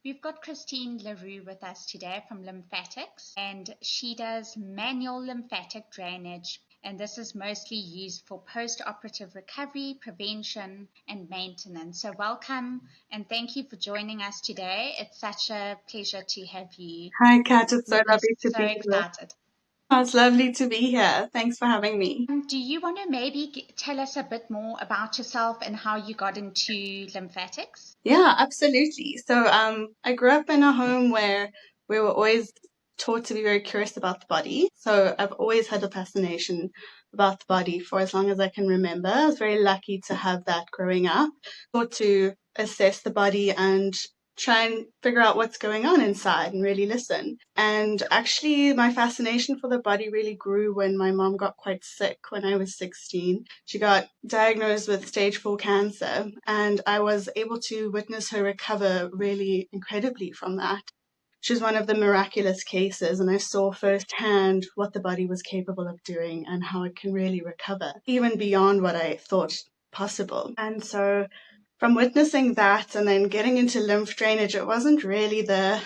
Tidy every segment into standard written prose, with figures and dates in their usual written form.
We've got Christine Roux with us today from Lymphatics, and she does manual lymphatic drainage, and this is mostly used for post-operative recovery, prevention, and maintenance. So welcome, and thank you for joining us today. It's such a pleasure to have you. Hi, Kat. It's so We're lovely to so be here. excited. Oh, it's lovely to be here. Thanks for having me. Do you want to maybe tell us a bit more about yourself and how you got into lymphatics? Yeah, absolutely. So, I grew up in a home where we were always taught to be very curious about the body. So I've always had a fascination about the body for as long as I can remember. I was very lucky to have that growing up. Taught to assess the body and try and figure out what's going on inside and really listen. And actually, my fascination for the body really grew when my mom got quite sick when I was 16. She got diagnosed with stage 4 cancer, and I was able to witness her recover really incredibly from that. She was one of the miraculous cases, and I saw firsthand what the body was capable of doing and how it can really recover, even beyond what I thought possible. And so from witnessing that and then getting into lymph drainage, it wasn't really the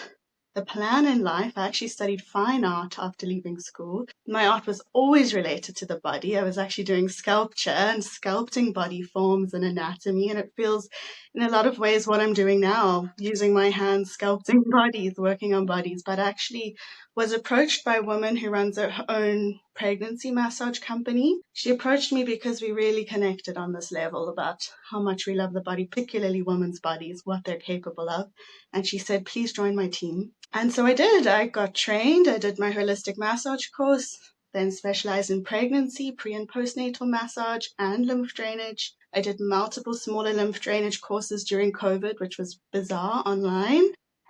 plan in life. I actually studied fine art after leaving school. My art was always related to the body. I was actually doing sculpture and sculpting body forms and anatomy, and it feels in a lot of ways what I'm doing now, using my hands, sculpting bodies, working on bodies, but actually was approached by a woman who runs her own pregnancy massage company. She approached me because we really connected on this level about how much we love the body, particularly women's bodies, what they're capable of. And she said, please join my team. And so I did. I got trained. I did my holistic massage course, then specialized in pregnancy, pre and postnatal massage, and lymph drainage. I did multiple smaller lymph drainage courses during COVID, which was bizarre online.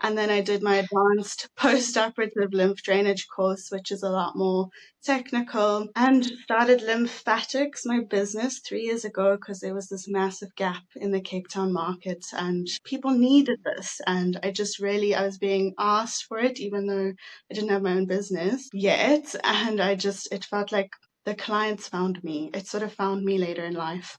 And then I did my advanced post-operative lymph drainage course, which is a lot more technical, and started Lymphatics, my business, 3 years ago because there was this massive gap in the Cape Town market and people needed this. And I was being asked for it, even though I didn't have my own business yet. And it felt like the clients found me. It sort of found me later in life.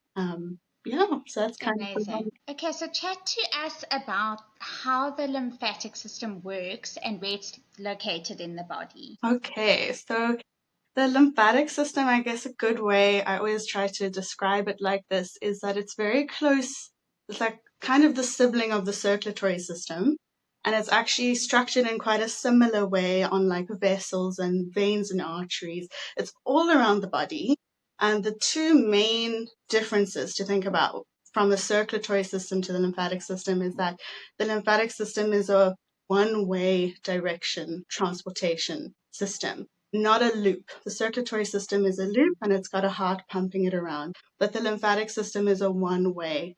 So that's kind of Amazing. Okay, so chat to us about how the lymphatic system works and where it's located in the body. okay. So the lymphatic system, I guess a good way, I always try to describe it like this, is that it's very close. It's like kind of the sibling of the circulatory system. And it's actually structured in quite a similar way on like vessels and veins and arteries. It's all around the body. And the two main differences to think about from the circulatory system to the lymphatic system is that the lymphatic system is a one-way direction transportation system, not a loop. The circulatory system is a loop and it's got a heart pumping it around, but the lymphatic system is a one-way.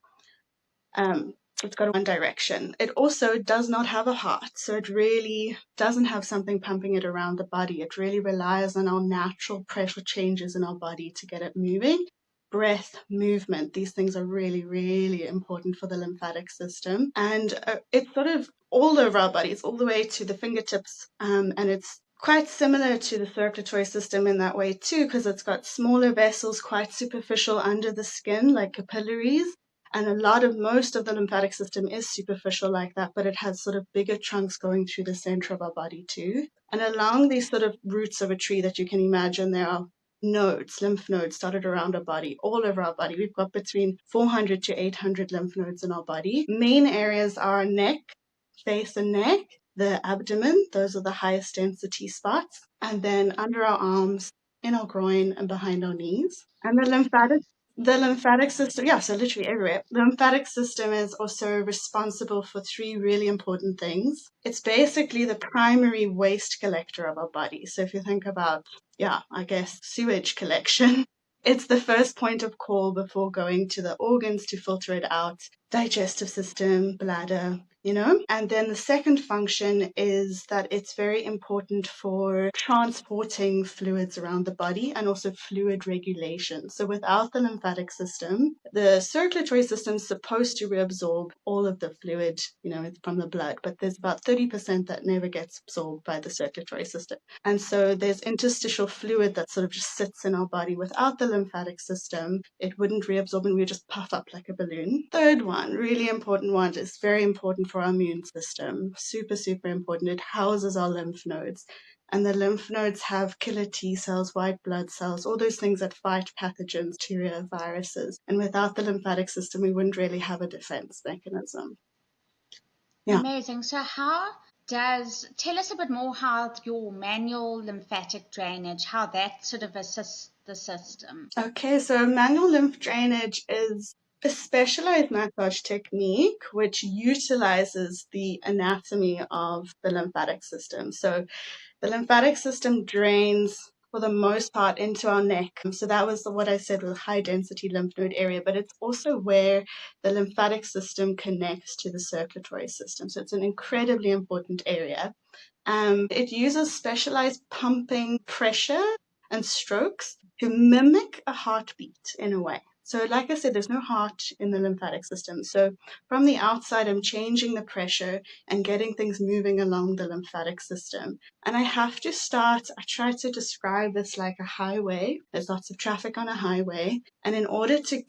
It's got one direction. It also does not have a heart, so it really doesn't have something pumping it around the body. It really relies on our natural pressure changes in our body to get it moving. Breath, movement, these things are really, really important for the lymphatic system. And it's sort of all over our bodies, all the way to the fingertips, and it's quite similar to the circulatory system in that way too, because it's got smaller vessels, quite superficial under the skin, like capillaries. And most of the lymphatic system is superficial like that, but it has sort of bigger trunks going through the center of our body too. And along these sort of roots of a tree that you can imagine, there are nodes, lymph nodes started around our body, all over our body. We've got between 400 to 800 lymph nodes in our body. Main areas are neck, face and neck, the abdomen, those are the highest density spots, and then under our arms, in our groin, and behind our knees. And the lymphatic system, yeah, so literally everywhere. The lymphatic system is also responsible for 3 really important things. It's basically the primary waste collector of our body. So if you think about, sewage collection, it's the first point of call before going to the organs to filter it out, digestive system, bladder, And then the second function is that it's very important for transporting fluids around the body and also fluid regulation. So without the lymphatic system, the circulatory system is supposed to reabsorb all of the fluid, from the blood, but there's about 30% that never gets absorbed by the circulatory system. And so there's interstitial fluid that sort of just sits in our body. Without the lymphatic system, it wouldn't reabsorb and we would just puff up like a balloon. Third one, really important one, is very important for our immune system. Super, super important. It houses our lymph nodes. And the lymph nodes have killer T cells, white blood cells, all those things that fight pathogens, bacteria, viruses. And without the lymphatic system, we wouldn't really have a defense mechanism. Yeah. Amazing. So tell us a bit more how your manual lymphatic drainage, how that sort of assists the system. Okay, so manual lymph drainage is a specialized massage technique which utilizes the anatomy of the lymphatic system. So the lymphatic system drains for the most part into our neck. So that was what I said with high density lymph node area, but it's also where the lymphatic system connects to the circulatory system. So it's an incredibly important area. It uses specialized pumping pressure and strokes to mimic a heartbeat in a way. So like I said, there's no heart in the lymphatic system. So from the outside, I'm changing the pressure and getting things moving along the lymphatic system. And I try to describe this like a highway. There's lots of traffic on a highway. And in order to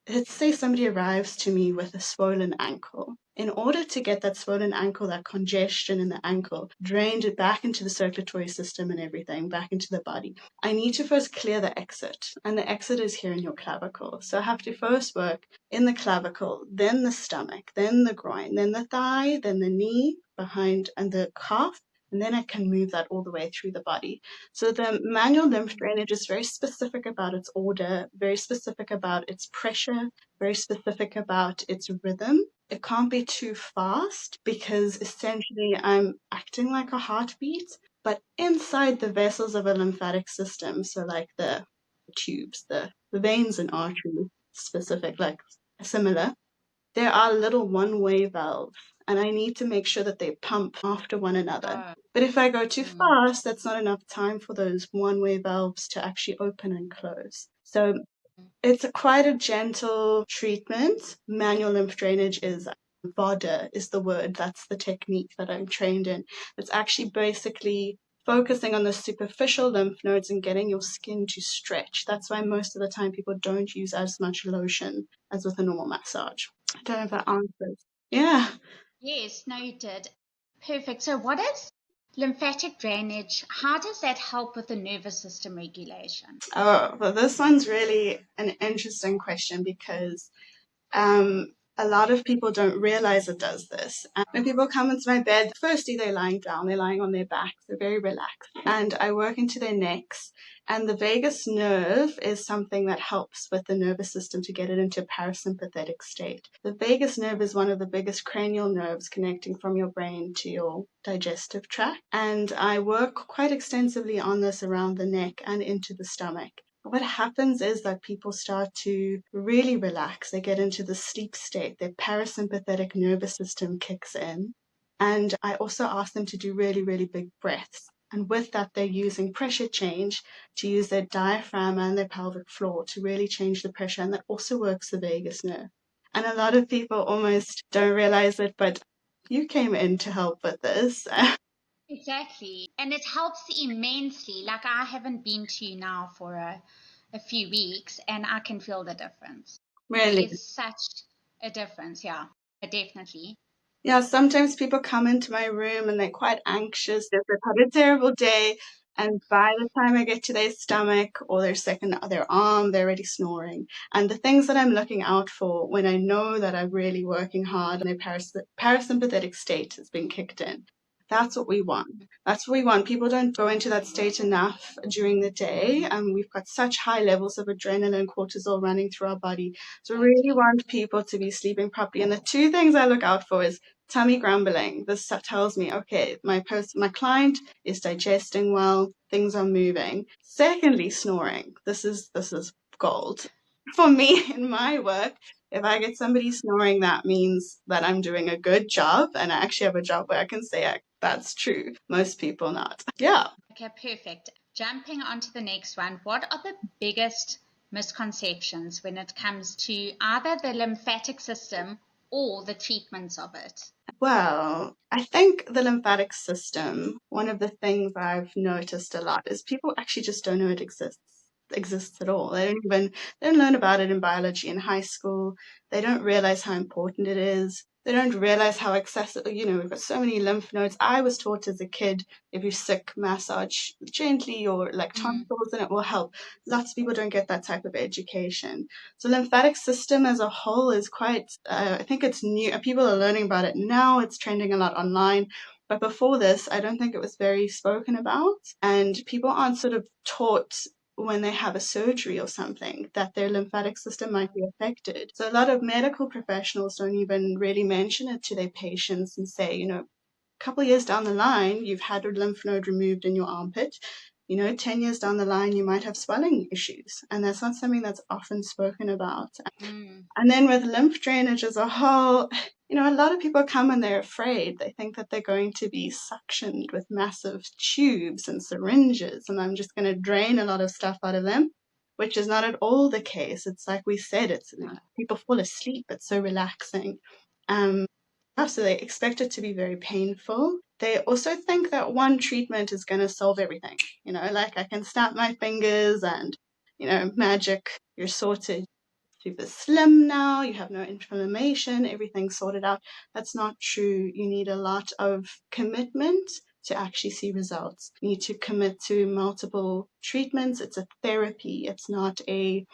let's say somebody arrives to me with a swollen ankle. In order to get that swollen ankle, that congestion in the ankle, drained back into the circulatory system and everything, back into the body, I need to first clear the exit. And the exit is here in your clavicle. So I have to first work in the clavicle, then the stomach, then the groin, then the thigh, then the knee, behind, and the calf. And then I can move that all the way through the body. So the manual lymph drainage is very specific about its order, very specific about its pressure, very specific about its rhythm. It can't be too fast because essentially I'm acting like a heartbeat, but inside the vessels of a lymphatic system, so like the tubes, the veins and arteries, specific, like similar, there are little one-way valves, and I need to make sure that they pump after one another. But if I go too fast, that's not enough time for those one-way valves to actually open and close. So it's quite a gentle treatment. Manual lymph drainage is VADA is the word. That's the technique that I'm trained in. It's actually basically focusing on the superficial lymph nodes and getting your skin to stretch. That's why most of the time people don't use as much lotion as with a normal massage. I don't know if that answers. Yeah. Yes, no, you did. Perfect. So what is lymphatic drainage? How does that help with the nervous system regulation? Oh, well, this one's really an interesting question because a lot of people don't realize it does this. And when people come into my bed, firstly, they're lying down, they're lying on their backs, they're very relaxed. And I work into their necks. And the vagus nerve is something that helps with the nervous system to get it into a parasympathetic state. The vagus nerve is one of the biggest cranial nerves connecting from your brain to your digestive tract. And I work quite extensively on this around the neck and into the stomach. What happens is that people start to really relax. They get into the sleep state. Their parasympathetic nervous system kicks in. And I also ask them to do really, really big breaths. And with that, they're using pressure change to use their diaphragm and their pelvic floor to really change the pressure. And that also works the vagus nerve. And a lot of people almost don't realize it, but you came in to help with this. Exactly. And it helps immensely. Like I haven't been to you now for a few weeks and I can feel the difference. There Really. is such a difference. Yeah, definitely. Yeah, sometimes people come into my room and they're quite anxious. They've had a terrible day. And by the time I get to their stomach or their arm, they're already snoring. And the things that I'm looking out for when I know that I'm really working hard and their parasympathetic state has been kicked in. That's what we want. That's what we want. People don't go into that state enough during the day. And we've got such high levels of adrenaline, cortisol running through our body. So we really want people to be sleeping properly. And the two things I look out for is tummy grumbling. This tells me, okay, my client is digesting well, things are moving. Secondly, snoring. This is gold. For me in my work, if I get somebody snoring, that means that I'm doing a good job, and I actually have a job where I can say that's true. Most people not. Yeah. Okay, perfect. Jumping on to the next one, what are the biggest misconceptions when it comes to either the lymphatic system or the treatments of it? Well, I think the lymphatic system, one of the things I've noticed a lot is people actually just don't know it exists at all. They don't learn about it in biology in high school. They don't realize how important it is. They don't realize how accessible, we've got so many lymph nodes. I was taught as a kid, if you're sick, massage gently your like tonsils and it will help. Lots of people don't get that type of education. So lymphatic system as a whole is quite, I think it's new. People are learning about it now. It's trending a lot online. But before this, I don't think it was very spoken about. And people aren't sort of taught when they have a surgery or something that their lymphatic system might be affected. So a lot of medical professionals don't even really mention it to their patients and say, a couple of years down the line, you've had a lymph node removed in your armpit. 10 years down the line, you might have swelling issues. And that's not something that's often spoken about. And then with lymph drainage as a whole, a lot of people come and they're afraid. They think that they're going to be suctioned with massive tubes and syringes, and I'm just going to drain a lot of stuff out of them, which is not at all the case. It's like we said, it's people fall asleep. It's so relaxing. So they expect it to be very painful. They also think that one treatment is going to solve everything. Like I can snap my fingers and, magic, you're sorted. Super slim now, you have no inflammation, everything's sorted out. That's not true. You need a lot of commitment to actually see results. You need to commit to multiple treatments. It's a therapy. It's not a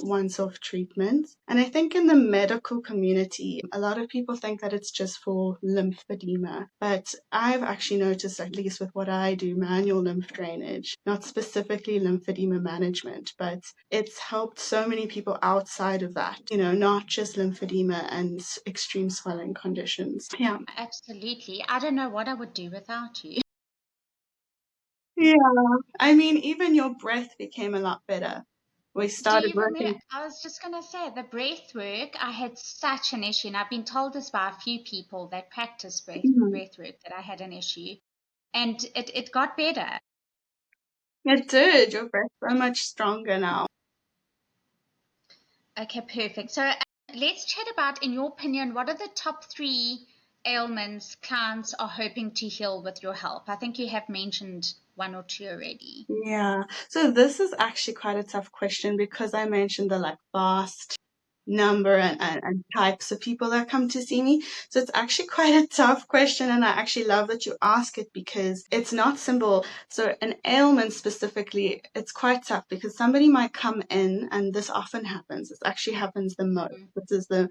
once-off treatment. And I think in the medical community, a lot of people think that it's just for lymphedema. But I've actually noticed, at least with what I do, manual lymph drainage, not specifically lymphedema management, but it's helped so many people outside of that, not just lymphedema and extreme swelling conditions. Yeah. Absolutely. I don't know what I would do without you. Yeah. I mean, even your breath became a lot better. We Do started you remember? working. I was just going to say the breath work. I had such an issue, and I've been told this by a few people that practice breath work that I had an issue, and it got better. It did. Your breath's so much stronger now. Okay, perfect. So let's chat about, in your opinion, what are the top 3 ailments clients are hoping to heal with your help? I think you have mentioned 1 or 2 already. Yeah. So this is actually quite a tough question because I mentioned the like vast number and types of people that come to see me. So it's actually quite a tough question, and I actually love that you ask it because it's not simple. So an ailment specifically, it's quite tough because somebody might come in, and this often happens. This actually happens the most. This is the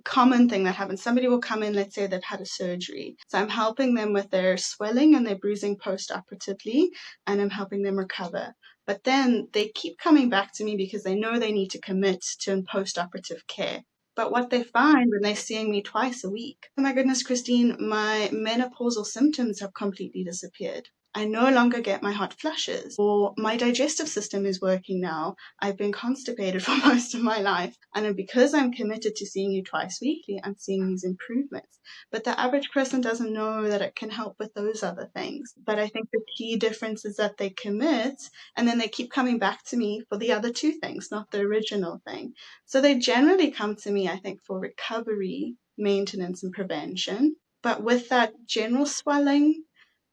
common thing that happens. Somebody will come in, let's say they've had a surgery. So I'm helping them with their swelling and their bruising post-operatively, and I'm helping them recover. But then they keep coming back to me because they know they need to commit to post-operative care. But what they find when they're seeing me twice a week, oh my goodness, Christine, my menopausal symptoms have completely disappeared. I no longer get my hot flushes, or my digestive system is working now. I've been constipated for most of my life. And because I'm committed to seeing you twice weekly, I'm seeing these improvements. But the average person doesn't know that it can help with those other things. But I think the key difference is that they commit and then they keep coming back to me for the other 2 things, not the original thing. So they generally come to me, I think, for recovery, maintenance, and prevention. But with that general swelling,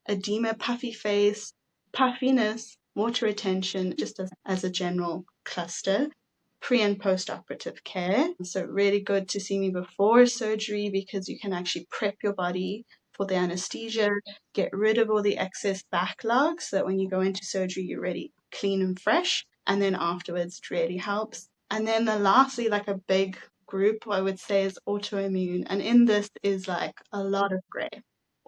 edema, puffy face, puffiness, water retention, just as a general cluster, pre and post operative care. So, really good to see me before surgery because you can actually prep your body for the anesthesia, get rid of all the excess backlog so that when you go into surgery, you're ready, clean and fresh. And then afterwards, it really helps. And then lastly, like a big group, I would say, is autoimmune. And in this is like a lot of gray.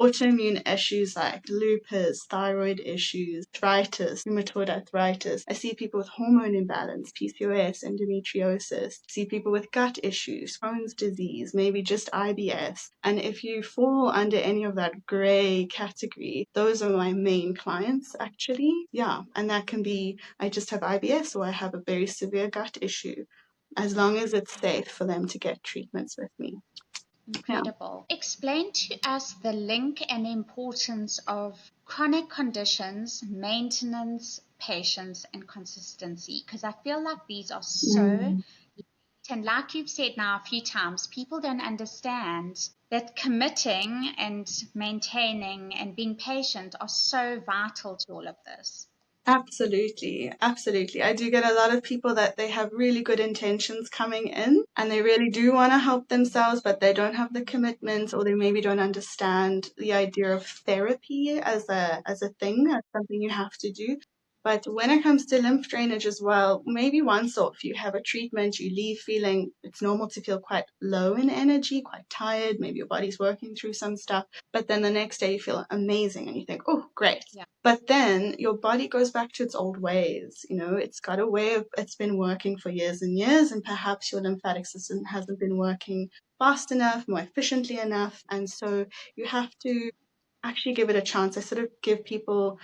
Autoimmune issues like lupus, thyroid issues, arthritis, rheumatoid arthritis. I see people with hormone imbalance, PCOS, endometriosis. I see people with gut issues, Crohn's disease, maybe just IBS. And if you fall under any of that gray category, those are my main clients actually. Yeah, and that can be I just have IBS or I have a very severe gut issue, as long as it's safe for them to get treatments with me. Yeah. Incredible. Explain to us the link and importance of chronic conditions, maintenance, patience, and consistency, because I feel like these are so, and like you've said now a few times, people don't understand that committing and maintaining and being patient are so vital to all of this. Absolutely, absolutely. I do get a lot of people that they have really good intentions coming in and they really do want to help themselves, but they don't have the commitment or they maybe don't understand the idea of therapy as a thing, as something you have to do. But when it comes to lymph drainage as well, maybe once off, you have a treatment, you leave feeling it's normal to feel quite low in energy, quite tired, maybe your body's working through some stuff, but then the next day you feel amazing and you think, oh, great. Yeah. But then your body goes back to its old ways. You know, it's got a way of, it's been working for years and years, and perhaps your lymphatic system hasn't been working fast enough, more efficiently enough. And so you have to actually give it a chance. I sort of give people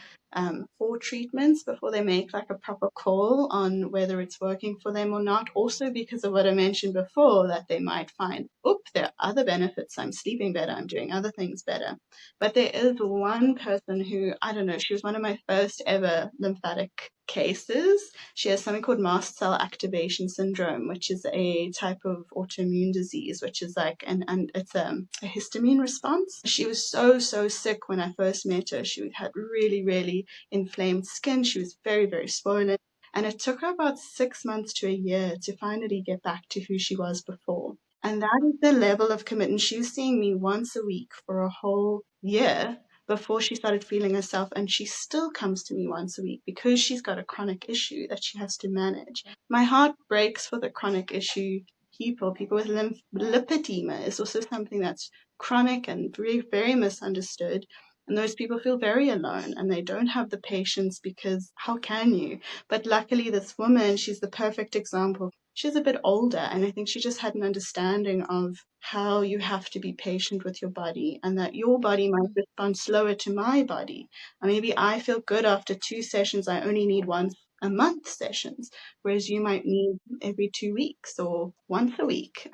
4 treatments before they make like a proper call on whether it's working for them or not. Also because of what I mentioned before, that they might find, oop, there are other benefits. I'm sleeping better. I'm doing other things better. But there is one person who, I don't know, she was one of my first ever lymphatic cases. She has something called mast cell activation syndrome, which is a type of autoimmune disease, which is like and it's a histamine response. She was so sick when I first met her. She had really inflamed skin. She was very swollen. And it took her about 6 months to a year to finally get back to who she was before. And that is the level of commitment. She was seeing me once a week for a whole year before she started feeling herself, and she still comes to me once a week because she's got a chronic issue that she has to manage. My heart breaks for the chronic issue people with lymphedema is also something that's chronic and very misunderstood. And those people feel very alone and they don't have the patience because how can you? But luckily, this woman, she's the perfect example. She's a bit older, and I think she just had an understanding of how you have to be patient with your body and that your body might respond slower to my body. And maybe I feel good after 2 sessions, I only need once a month sessions, whereas you might need every 2 weeks or once a week.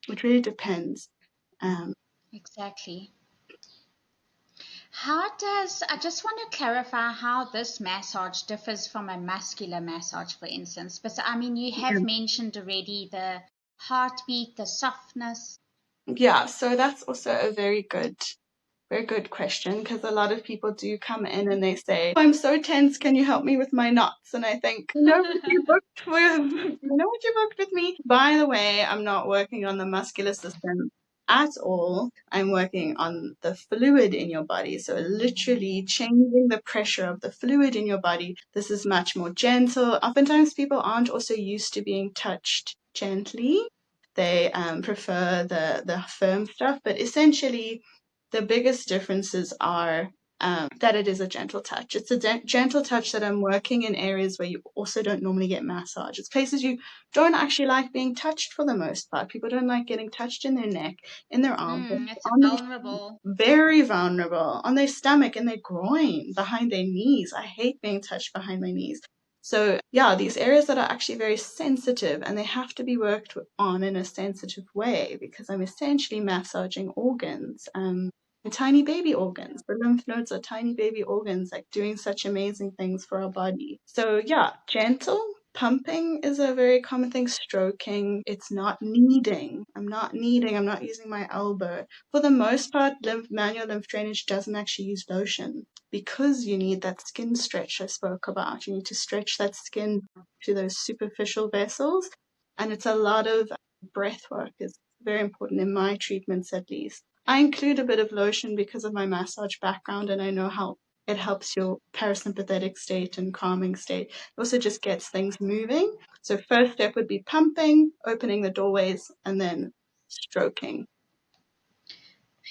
It really depends. Um, Exactly. How does, I just want to clarify how this massage differs from a muscular massage, for instance. But I mean, you have mentioned already the heartbeat, the softness. yeah, so that's also a very good question, because a lot of people do come in and they say, I'm so tense, can you help me with my knots? And I think, you know what you booked with you know what you booked with me? By the way, I'm not working on the muscular system at all. I'm working on the fluid in your body. So literally changing the pressure of the fluid in your body. This is much more gentle. Oftentimes people aren't also used to being touched gently. They prefer the firm stuff, but essentially the biggest differences are that it is a gentle touch. It's a gentle touch that I'm working in areas where you also don't normally get massage. It's places you don't actually like being touched for the most part. People don't like getting touched in their neck, in their armpits, It's on their vulnerable. very vulnerable, on their stomach, in their groin, behind their knees. I hate being touched behind my knees. So yeah, these areas that are actually very sensitive and they have to be worked on in a sensitive way because I'm essentially massaging organs. Tiny baby organs. The lymph nodes are tiny baby organs, like doing such amazing things for our body. So yeah, gentle pumping is a very common thing. Stroking. It's not kneading. I'm not kneading. I'm not using my elbow. For the most part, manual lymph drainage doesn't actually use lotion because you need that skin stretch I spoke about. You need to stretch that skin to those superficial vessels, and it's a lot of breath work is very important in my treatments at least. I include a bit of lotion because of my massage background and I know how it helps your parasympathetic state and calming state. It also just gets things moving. So first step would be pumping, opening the doorways, and then stroking.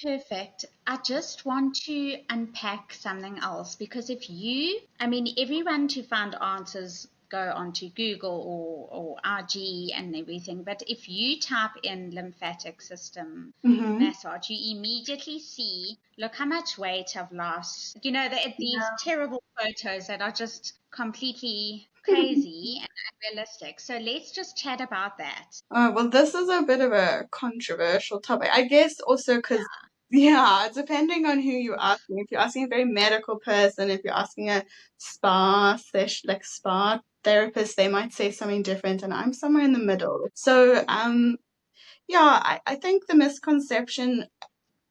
Perfect. I just want to unpack something else because I mean, everyone to find answers go onto Google or RG and everything, but if you type in lymphatic system Mm-hmm. massage, you immediately see, look how much weight I've lost. You know, these Yeah. terrible photos that are just completely crazy and unrealistic. So let's just chat about that. Well, this is a bit of a controversial topic. I guess also because, yeah, depending on who you're asking. If you're asking a very medical person, if you're asking a spa therapist, they might say something different, and I'm somewhere in the middle. So, yeah, I think the misconception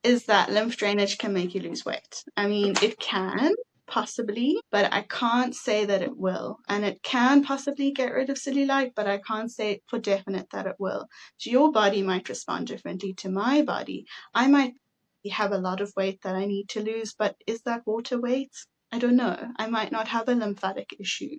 is that lymph drainage can make you lose weight. I mean, it can possibly, but I can't say that it will. And it can possibly get rid of cellulite, but I can't say for definite that it will. So your body might respond differently to my body. I might have a lot of weight that I need to lose, but is that water weight? I don't know. I might not have a lymphatic issue.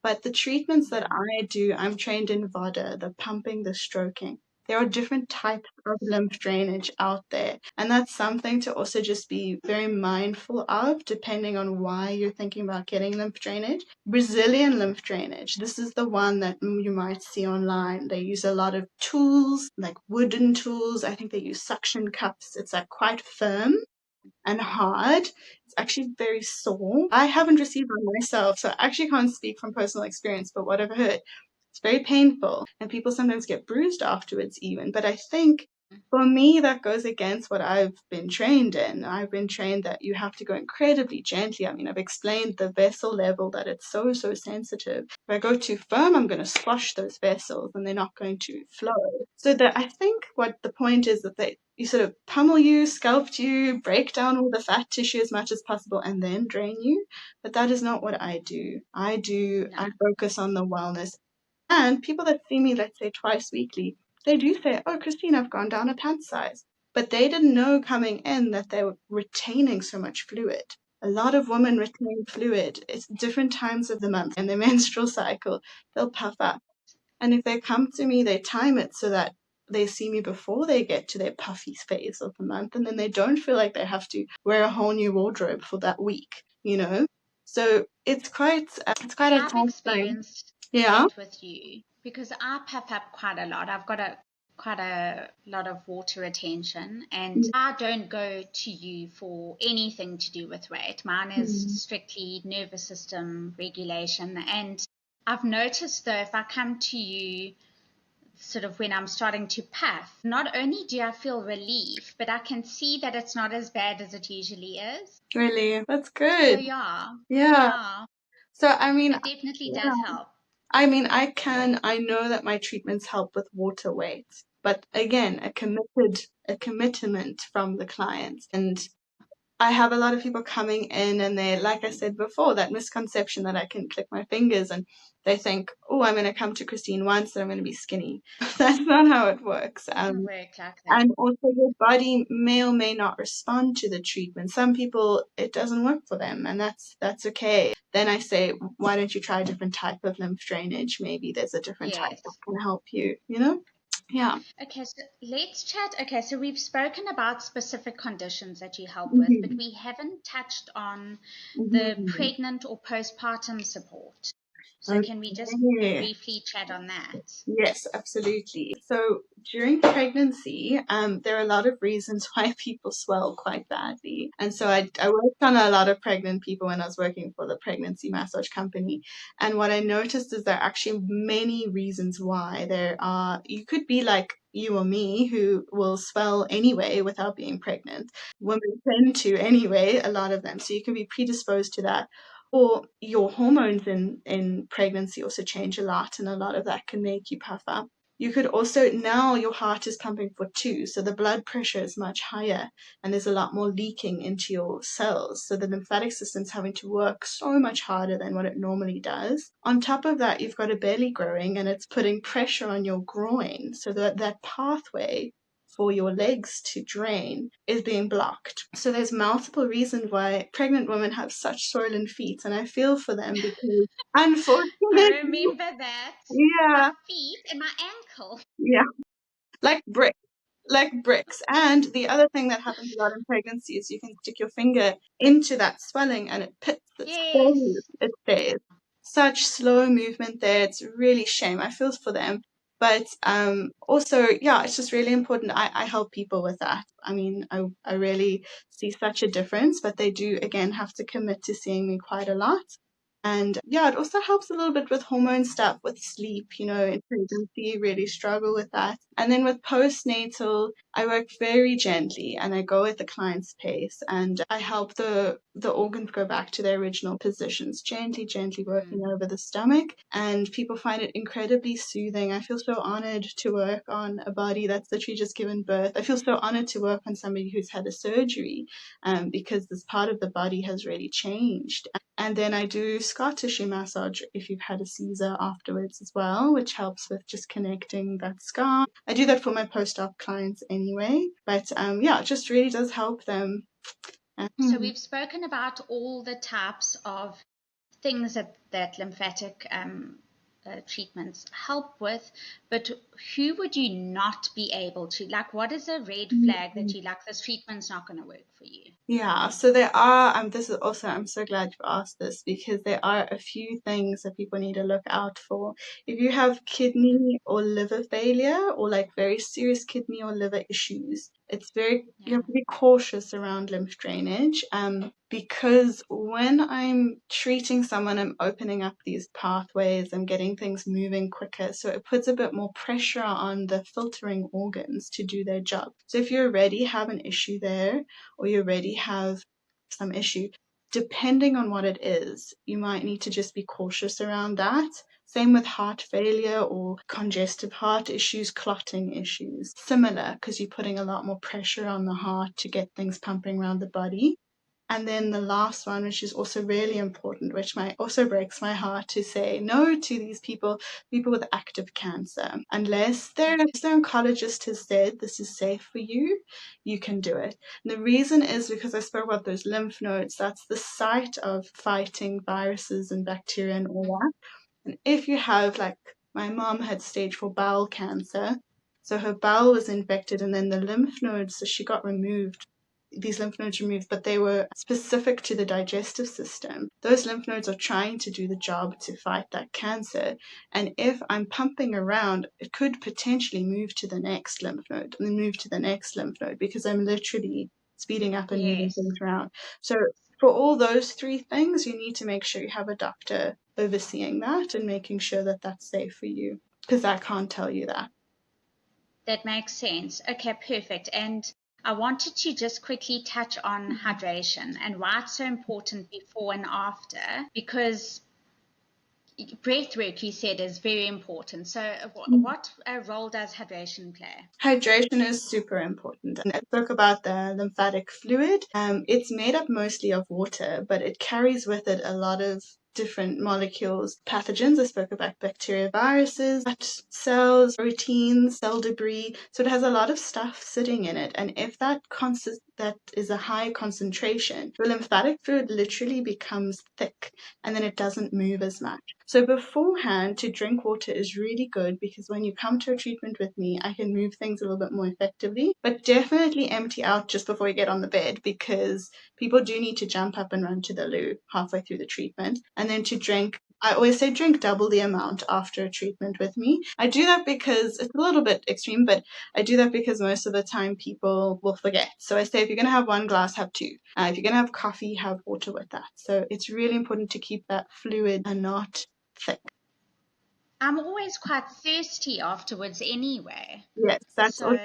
But the treatments that I do, I'm trained in VADA, the pumping, the stroking. There are different types of lymph drainage out there. And that's something to also just be very mindful of, depending on why you're thinking about getting lymph drainage. Brazilian lymph drainage, this is the one that you might see online. They use a lot of tools, like wooden tools. I think they use suction cups. It's like quite firm and hard. It's actually very sore. I haven't received one myself, so I actually can't speak from personal experience, but what I've heard, it's very painful, and people sometimes get bruised afterwards even. But I think for me, that goes against what I've been trained in. I've been trained that you have to go incredibly gently. I mean, I've explained the vessel level, that it's so, so sensitive. If I go too firm, I'm going to squash those vessels and they're not going to flow. So that I think what the point is that you sort of pummel you, sculpt you, break down all the fat tissue as much as possible, and then drain you. But that is not what I do. I focus on the wellness. And people that see me, let's say twice weekly, they do say, "Oh, Christine, I've gone down a pant size." But they didn't know coming in that they were retaining so much fluid. A lot of women retain fluid. It's different times of the month and their menstrual cycle. They'll puff up. And if they come to me, they time it so that they see me before they get to their puffy phase of the month, and then they don't feel like they have to wear a whole new wardrobe for that week, you know? So it's quite See, a I've time frame. experienced Yeah. that with you because I puff up quite a lot. I've got quite a lot of water retention, and I don't go to you for anything to do with weight. Mine is Mm. strictly nervous system regulation. And I've noticed though, if I come to you sort of when I'm starting to puff, not only do I feel relief, but I can see that it's not as bad as it usually is. Really? That's So good. yeah, Yeah. yeah, So, I mean, it definitely yeah. does help. I know that my treatments help with water weight, but again, a commitment from the client. And I have a lot of people coming in and they're, like I said before, that misconception that I can click my fingers and they think, oh, I'm going to come to Christine once and I'm going to be skinny. That's not how it works. Doesn't work like that. And also your body may or may not respond to the treatment. Some people, it doesn't work for them, and that's okay. Then I say, why don't you try a different type of lymph drainage? Maybe there's a different type Yes. that can help you, you know? Yeah. Okay, so let's chat. Okay, so we've spoken about specific conditions that you help with, but Mhm. we haven't touched on the Mhm. pregnant or postpartum support. So can we just Okay. briefly chat on that? Yes, absolutely. So during pregnancy, there are a lot of reasons why people swell quite badly. And so I worked on a lot of pregnant people when I was working for the pregnancy massage company. And what I noticed is there are actually many reasons why. You could be like you or me who will swell anyway without being pregnant. Women tend to anyway, a lot of them. So you can be predisposed to that, or your hormones in pregnancy also change a lot, and a lot of that can make you puff up. You could also, now your heart is pumping for two, so the blood pressure is much higher and there's a lot more leaking into your cells. So the lymphatic system's having to work so much harder than what it normally does. On top of that, you've got a belly growing and it's putting pressure on your groin, so that pathway for your legs to drain is being blocked. So there's multiple reasons why pregnant women have such swollen feet, and I feel for them because I unfortunately, remember that. My yeah, feet and my ankle. yeah, like bricks. And the other thing that happens a lot in pregnancy is you can stick your finger into that swelling and it pits, it stays, Yes. it stays. Such slow movement there. It's really shame. I feel for them. But also, yeah, it's just really important. I help people with that. I mean, I really see such a difference, but they do, again, have to commit to seeing me quite a lot. And yeah, it also helps a little bit with hormone stuff, with sleep, in pregnancy, you really struggle with that. And then with postnatal, I work very gently and I go at the client's pace and I help the organs go back to their original positions, gently, gently working over the stomach. And people find it incredibly soothing. I feel so honored to work on a body that's literally just given birth. I feel so honored to work on somebody who's had a surgery, because this part of the body has really changed. And then I do scar tissue massage if you've had a Caesar afterwards as well, which helps with just connecting that scar. I do that for my post-op clients anyway, but yeah, it just really does help them. So we've spoken about all the types of things that lymphatic treatments help with, but who would you not be able to? Like, what is a red flag that you like, this treatment's not going to work for you? Yeah, so there are, this is also, I'm so glad you asked this because there are a few things that people need to look out for. If you have kidney or liver failure or like very serious kidney or liver issues, you have to be cautious around lymph drainage. Because when I'm treating someone, I'm opening up these pathways, I'm getting things moving quicker. So it puts a bit more pressure on the filtering organs to do their job. So if you already have an issue there, or you already have some issue, depending on what it is, you might need to just be cautious around that. Same with heart failure or congestive heart issues, clotting issues. Similar, because you're putting a lot more pressure on the heart to get things pumping around the body. And then the last one, which is also really important, which also breaks my heart to say no to these people with active cancer. Unless their oncologist has said this is safe for you, you can do it. And the reason is because I spoke about those lymph nodes. That's the site of fighting viruses and bacteria and all that. And if you have, like, my mom had stage 4 bowel cancer, so her bowel was infected, and then the lymph nodes, so she got removed, these lymph nodes removed, but they were specific to the digestive system. Those lymph nodes are trying to do the job to fight that cancer. And if I'm pumping around, it could potentially move to the next lymph node and then move to the next lymph node because I'm literally speeding up and moving things around. So for all those three things, you need to make sure you have a doctor overseeing that and making sure that that's safe for you, because I can't tell you that. That makes sense. Okay, perfect. And I wanted to just quickly touch on hydration and why it's so important before and after, because breath work, you said, is very important. So what role does hydration play? Hydration is super important. And I spoke about the lymphatic fluid. It's made up mostly of water, but it carries with it a lot of different molecules, pathogens. I spoke about bacteria, viruses, cells, proteins, cell debris. So it has a lot of stuff sitting in it. And if that is a high concentration, the lymphatic fluid literally becomes thick and then it doesn't move as much. So beforehand, to drink water is really good because when you come to a treatment with me, I can move things a little bit more effectively. But definitely empty out just before you get on the bed because people do need to jump up and run to the loo halfway through the treatment. And then to drink, I always say drink double the amount after a treatment with me. I do that because it's a little bit extreme, but I do that because most of the time people will forget. So I say if you're going to have one glass, have two. If you're going to have coffee, have water with that. So it's really important to keep that fluid and not thick. I'm always quite thirsty afterwards anyway. Yes, that's So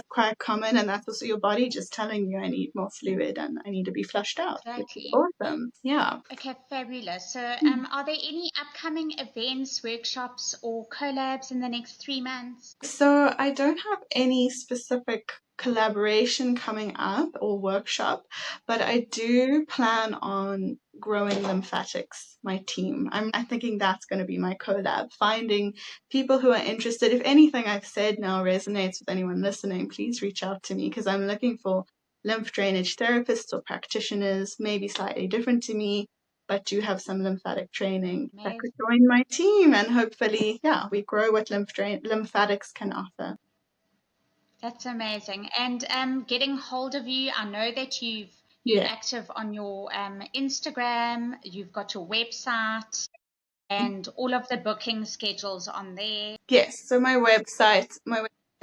quite common, and that's also your body just telling you I need more fluid and I need to be flushed out, which is exactly. awesome. Yeah. Okay, fabulous. So are there any upcoming events, workshops, or collabs in the next 3 months? So I don't have any specific collaboration coming up or workshop, but I do plan on growing Lymphatics, my team. I'm thinking that's going to be my collab, finding people who are interested. If anything I've said now resonates with anyone listening, please reach out to me because I'm looking for lymph drainage therapists or practitioners, maybe slightly different to me, but do have some lymphatic training that could join my team, and hopefully, yeah, we grow what lymphatics can offer. That's amazing. And getting hold of you, I know that you're Yeah. active on your Instagram, you've got your website, and all of the booking schedules on there. Yes. So my website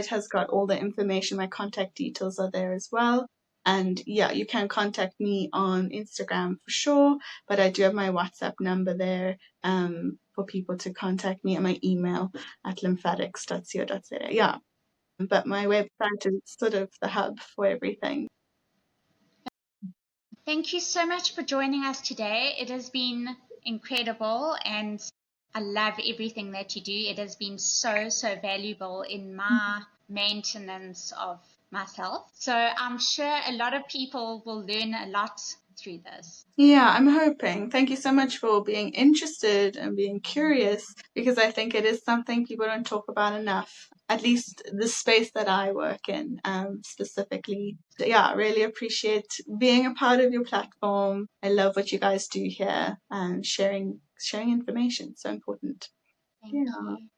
has got all the information. My contact details are there as well. And yeah, you can contact me on Instagram for sure, but I do have my WhatsApp number there for people to contact me, and my email at lymphatics.co.za. Yeah, but my website is sort of the hub for everything. Thank you so much for joining us today. It has been incredible, and I love everything that you do. It has been so valuable in my maintenance of myself. So I'm sure a lot of people will learn a lot through this. Yeah, I'm hoping. Thank you so much for being interested and being curious, because I think it is something people don't talk about enough, at least the space that I work in specifically. Yeah, I really appreciate being a part of your platform. I love what you guys do here and sharing information. So important. Thank Yeah. you.